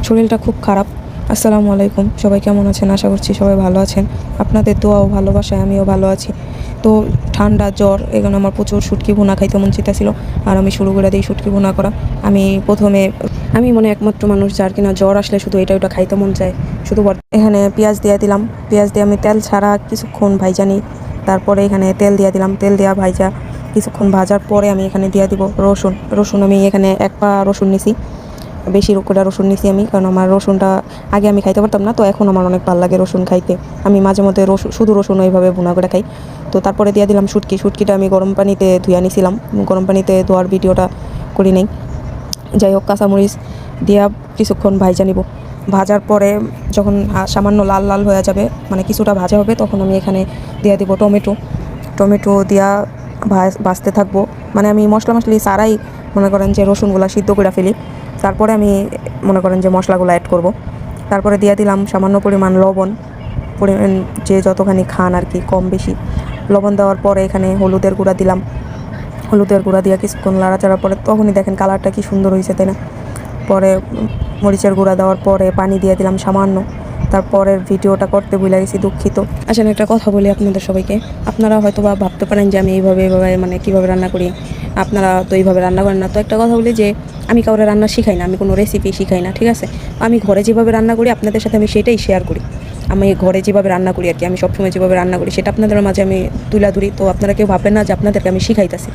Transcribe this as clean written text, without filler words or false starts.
শরীরটা খুব খারাপ। আসসালামু আলাইকুম, সবাই কেমন আছেন? আশা করছি সবাই ভালো আছেন। আপনাদের দোয়া ও ভালোবাসায় আমিও ভালো আছি। তো ঠান্ডা জ্বর, এখানে আমার প্রচুর শুটকি ভুনা খাইতে মন চাইতেছিল, আর আমি শুরু করে দিই শুটকি ভুনা করা। আমি মনে একমাত্র মানুষ যার কিনা জ্বর আসলে শুধু এটা ওটা খাইতে মন চায়। এখানে পেঁয়াজ দিয়ে দিলাম, পেঁয়াজ দিয়ে আমি তেল ছাড়া কিছুক্ষণ ভাইজা নিই। তারপরে এখানে তেল দিয়ে দিলাম, তেল দেওয়া ভাইজা কিছুক্ষণ ভাজার পরে আমি এখানে দিয়ে দিব রসুন আমি এখানে এক পা রসুন নিছি, বেশি করে রসুন নিছি আমি, কারণ আমার রসুনটা আগে আমি খাইতে পারতাম না, তো এখন আমার অনেক ভালো লাগে রসুন খাইতে। আমি মাঝে মধ্যে শুধু রসুন ওইভাবে ভুনা করে খাই। তো তারপরে দিয়ে দিলাম শুটকিটা আমি গরম পানিতে ধুয়ে নিছিলাম, গরম পানিতে ধোয়ার ভিডিওটা করি নেই। যাই হোক, কাঁচামরিচ দিয়া কিছুক্ষণ ভাজা নিব। ভাজার পরে যখন সামান্য লাল লাল হয়ে যাবে, মানে কিছুটা ভাজা হবে, তখন আমি এখানে দিয়ে দিব টমেটো দিয়া ভাজতে থাকবো। মানে আমি মশলি ছাড়াই মনে করেন যে রসুনগুলা সিদ্ধ করে ফেলি, তারপরে আমি মনে করেন যে মশলাগুলো অ্যাড করব। তারপরে দিয়ে দিলাম সামান্য পরিমাণ লবণ, পরিমাণ যে যতখানি খান আর কি, কম বেশি লবণ দেওয়ার পরে এখানে হলুদের গুঁড়া দিলাম। হলুদের গুঁড়া দিয়ে কিছুক্ষণ লাড়াচাড়ার পরে তখনই দেখেন কালারটা কি সুন্দর হয়েছে, তাই না? পরে মরিচের গুঁড়া দেওয়ার পরে পানি দিয়ে দিলাম সামান্য। তারপরের ভিডিওটা করতে ভুলে গেছি, দুঃখিত। আসলে একটা কথা বলি আপনাদের সবাইকে, আপনারা হয়তো বা ভাবতে পারেন যে আমি এইভাবে মানে কীভাবে রান্না করি, আপনারা তো এইভাবে রান্না করেন না। তো একটা কথা বলি যে আমি কাউরে রান্না শিখাই না, আমি কোনো রেসিপি শিখাই না, ঠিক আছে? আমি ঘরে যেভাবে রান্না করি আপনাদের সাথে আমি সেটাই শেয়ার করি। আমি ঘরে যেভাবে রান্না করি আর কি, আমি সবসময় যেভাবে রান্না করি সেটা আপনাদের মাঝে আমি তুলে ধরি। তো আপনারা কেউ ভাববেন না যে আপনাদেরকে আমি শিখাইতেছি।